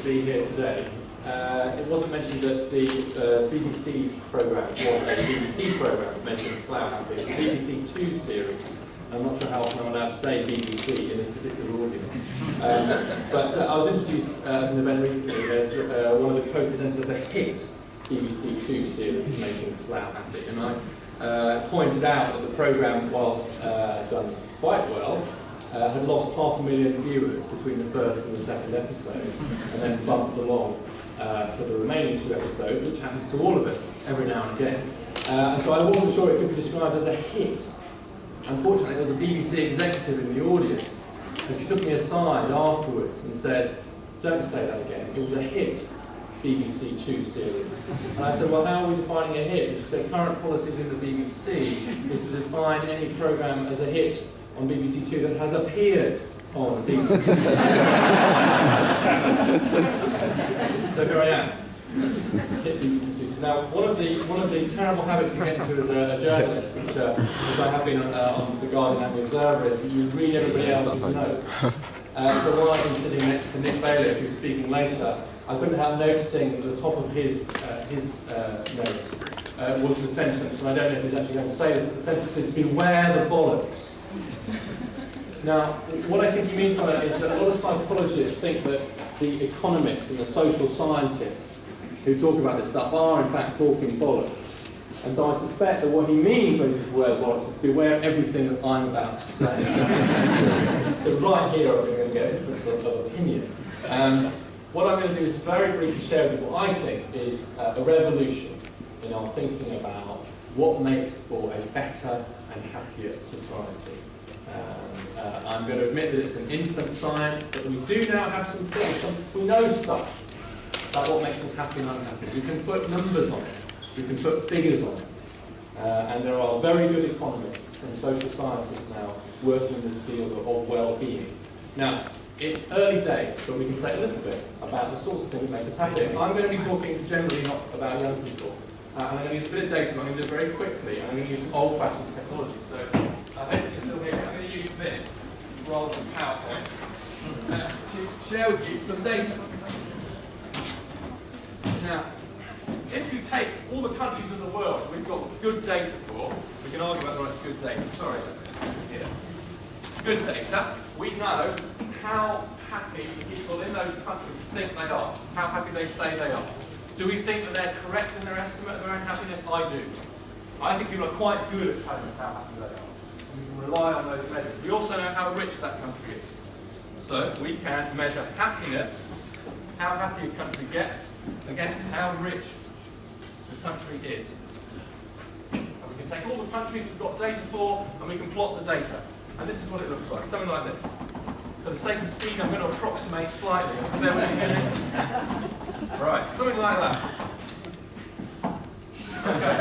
be here today. It wasn't mentioned that the BBC programme was a BBC programme mentioned Slough Happy. It was a BBC 2 series. I'm not sure how often I'm allowed to say BBC in this particular audience. But I was introduced at an event recently as one of the co-presenters of the hit BBC 2 series, Making Slough Happy. And I pointed out that the programme, whilst done quite well, had lost 500,000 viewers between the first and the second episode, and then bumped along for the remaining 2 episodes, which happens to all of us every now and again. And so I wasn't sure it could be described as a hit. Unfortunately, there was a BBC executive in the audience, and she took me aside afterwards and said, "Don't say that again, it was a hit BBC 2 series." And I said, "Well, how are we defining a hit?" And she said, "Current policies in the BBC is to define any programme as a hit on BBC 2 that has appeared on BBC 2. So here I am. Hit BBC 2. So now, one of the terrible habits you get into as a journalist, which I have been on The Guardian and The Observer, is that you read everybody else's notes. So while I've been sitting next to Nick Bailiff, who's speaking later, I couldn't help noticing at the top of his notes was the sentence, and I don't know if he's actually going to say this, but the sentence is, "Beware the bollocks." Now, what I think he means by that is that a lot of psychologists think that the economists and the social scientists who talk about this stuff are in fact talking bollocks. And so I suspect that what he means when he says beware bollocks is beware everything that I'm about to say. So right here I'm going to get a different sort of opinion. What I'm going to do is very briefly share with you what I think is a revolution in our thinking about what makes for a better and happier society. I'm going to admit that it's an infant science, but we do now have some things. We know stuff about what makes us happy and unhappy. We can put numbers on it. We can put figures on it. And there are very good economists and social scientists now working in this field of well-being. Now, it's early days, but we can say a little bit about the sorts of things that make us happy. I'm going to be talking generally not about young people. I'm going to use a bit of data, and I'm going to do it very quickly. I'm going to use some old-fashioned technology. So, I hope you can still hear me. I'm going to use this rather than PowerPoint to share with you some data. Now, if you take all the countries in the world we've got good data for, we can argue about whether it's good data. Sorry, that's here. Good data. We know how happy people in those countries think they are, how happy they say they are. Do we think that they're correct in their estimate of their own happiness? I do. I think people are quite good at telling us how happy they are. We can rely on those measures. We also know how rich that country is. So we can measure happiness, how happy a country gets, against how rich the country is. And we can take all the countries we've got data for, and we can plot the data. And this is what it looks like, something like this. For the sake of speed, I'm going to approximate slightly. Bear with me. Right, something like that. Okay.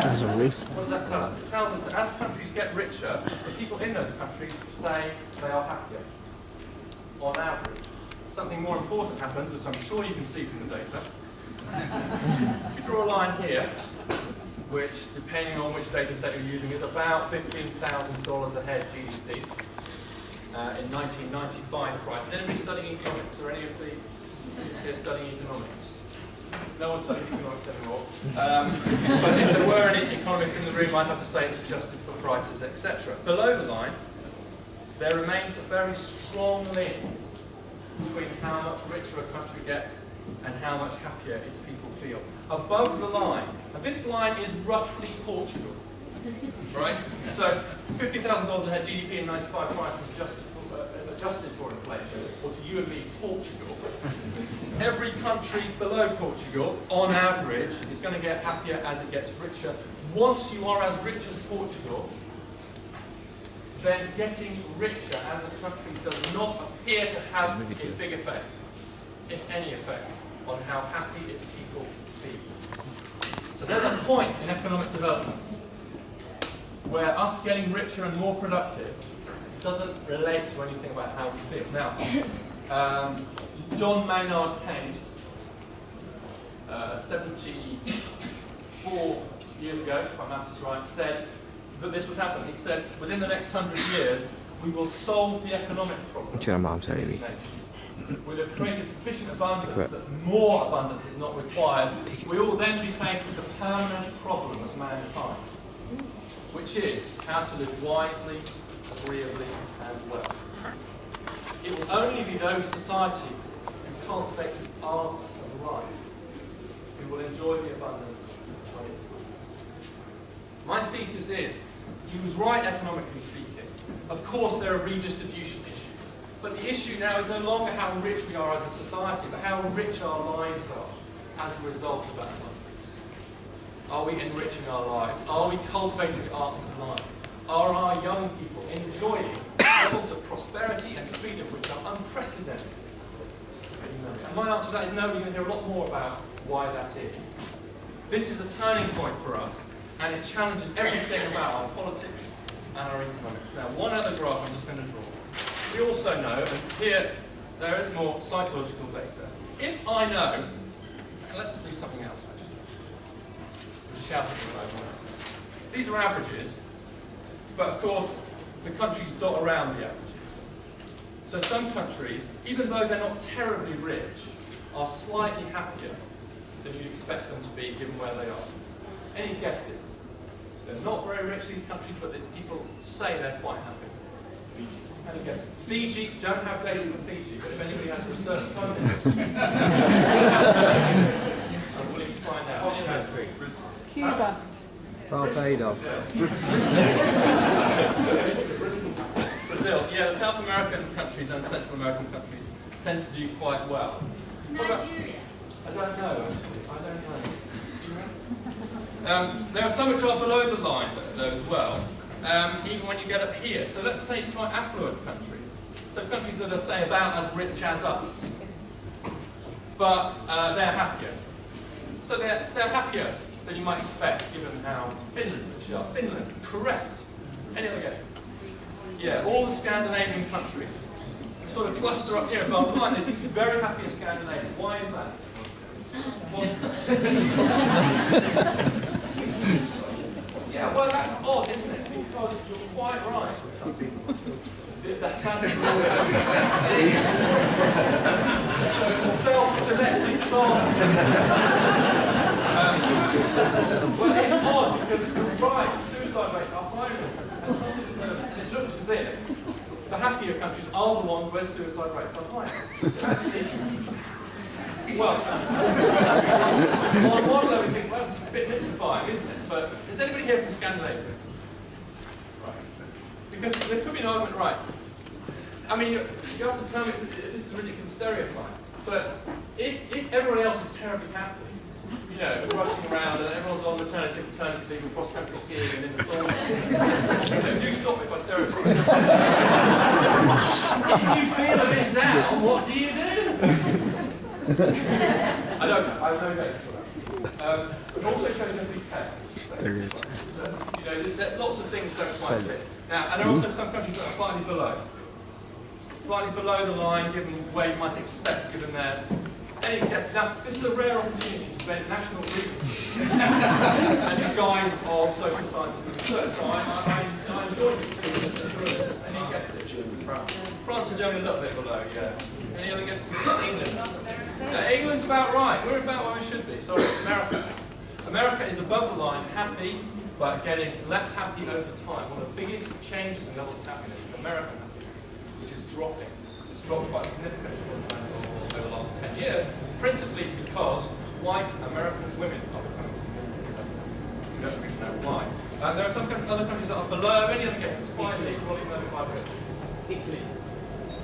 What does that tell us? It tells us that as countries get richer, the people in those countries say they are happier, on average. Something more important happens, which I'm sure you can see from the data. If you draw a line here, which, depending on which data set you're using, is about $15,000 a head GDP in 1995 price. Is anybody studying economics, or any of the students here studying economics? No one's studying economics anymore. But if there were any economists in the room, I'd have to say it's adjusted for prices, etc. Below the line, there remains a very strong link between how much richer a country gets and how much happier its people feel. Above the line, and this line is roughly Portugal, right? So $50,000 a head GDP in 95 prices adjusted for inflation, or to you and me, Portugal. Every country below Portugal, on average, is going to get happier as it gets richer. Once you are as rich as Portugal, then getting richer as a country does not appear to have a big effect, if any effect, on how happy its people feel. So there's a point in economic development where us getting richer and more productive doesn't relate to anything about how we feel. Now, John Maynard Keynes, 74 years ago, if my maths is right, said that this would happen. He said, within the next 100 years, we will solve the economic problem in this nation. we'll have created sufficient abundance that more abundance is not required, we will then be faced with the permanent problem of mankind, which is how to live wisely, agreeably, and well. It will only be those societies who cultivate the arts of life who will enjoy the abundance when it comes. My thesis is, he was right economically speaking. Of course there are redistribution issues, but the issue now is no longer how rich we are as a society, but how rich our lives are as a result of that abundance. Are we enriching our lives? Are we cultivating the arts of life? Are our young people enjoying levels of prosperity and freedom which are unprecedented? And my answer to that is no. You're going to hear a lot more about why that is. This is a turning point for us, and it challenges everything about our politics and our economics. Now, one other graph I'm just going to draw. We also know, and here there is more psychological data. If I know, let's do something else actually. Shout at the moment. These are averages, but of course the countries dot around the averages. So some countries, even though they're not terribly rich, are slightly happier than you'd expect them to be given where they are. Any guesses? They're not very rich, these countries, but it's people say they're quite happy. Fiji. Any guesses? Fiji, don't have data for Fiji, but if anybody has research funding, I'm willing to find out. Any country? Cuba. Barbados. Brazil. Yeah, the South American countries and Central American countries tend to do quite well. Nigeria. I don't know, actually. I don't know. There are some which are below the line, though, as well, even when you get up here. So let's take quite affluent countries. So countries that are, say, about as rich as us. But they're happier. So they're happier than you might expect, given how Finland is. Finland, correct. Any other guess? Yeah, all the Scandinavian countries sort of cluster up here above the line. They seem to be very happy in Scandinavia. Why is that? Yeah, well, that's odd, isn't it? Because you're quite right. That sounded a self-selected song. Well, it's odd because you're right, suicide rates are higher, and it looks as if the happier countries are the ones where suicide rates are higher. Well, on one level, we think, well, that's a bit mystifying, isn't it? But is anybody here from Scandinavia? Right. Because there could be an argument, right? I mean, you have to tell me this is a ridiculous stereotype, but if everyone else is terribly happy, you know, rushing around and everyone's on maternity leave and cross-country skiing and in the sauna, you know, do stop me if I stereotype. If you feel a bit down, what do you do? I don't know. I have no data for that. It also shows them big care. You know, lots of things don't quite fit. Now, and there are also some countries that are slightly below the line, given where you might expect, given their. Any guess? Now, this is a rare opportunity to invent national agreements and the guise of social scientific research. So I enjoyed it. Any guesses? France and Germany a little bit below, yeah. Any other guesses? England. England's about right. We're about where we should be. Sorry, America. America is above the line, happy, but getting less happy over time. One of the biggest changes in levels of happiness is American happiness, which is dropping. It's dropped quite significantly over the last 10 years, principally because white American women are becoming significantly less happy. We don't really know why. There are some other countries that are below. Any other guesses? Quietly, rolling over 5 minutes. Italy.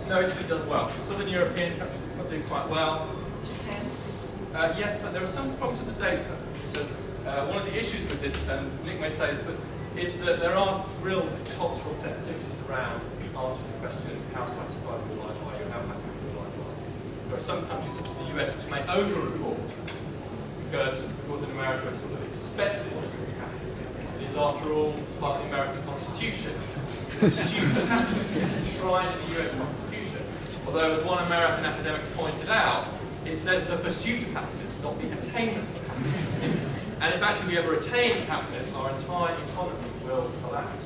No, Italy does well. Southern European countries are doing quite well. Japan. Yes, but there are some problems with the data. One of the issues with this, and Nick may say this, but is that there are real cultural sensitivities around answering the question, how satisfied with your life are you, how happy with your life are you. There are some countries, such as the US, which may over-report, because, of course, in America it's sort of expected to be happy. It is, after all, part of the American Constitution. The pursuit of happiness is enshrined in the US Constitution. Although, as one American academic pointed out, it says the pursuit of happiness, not the attainment of happiness. And if actually we ever attain happiness, our entire economy will collapse.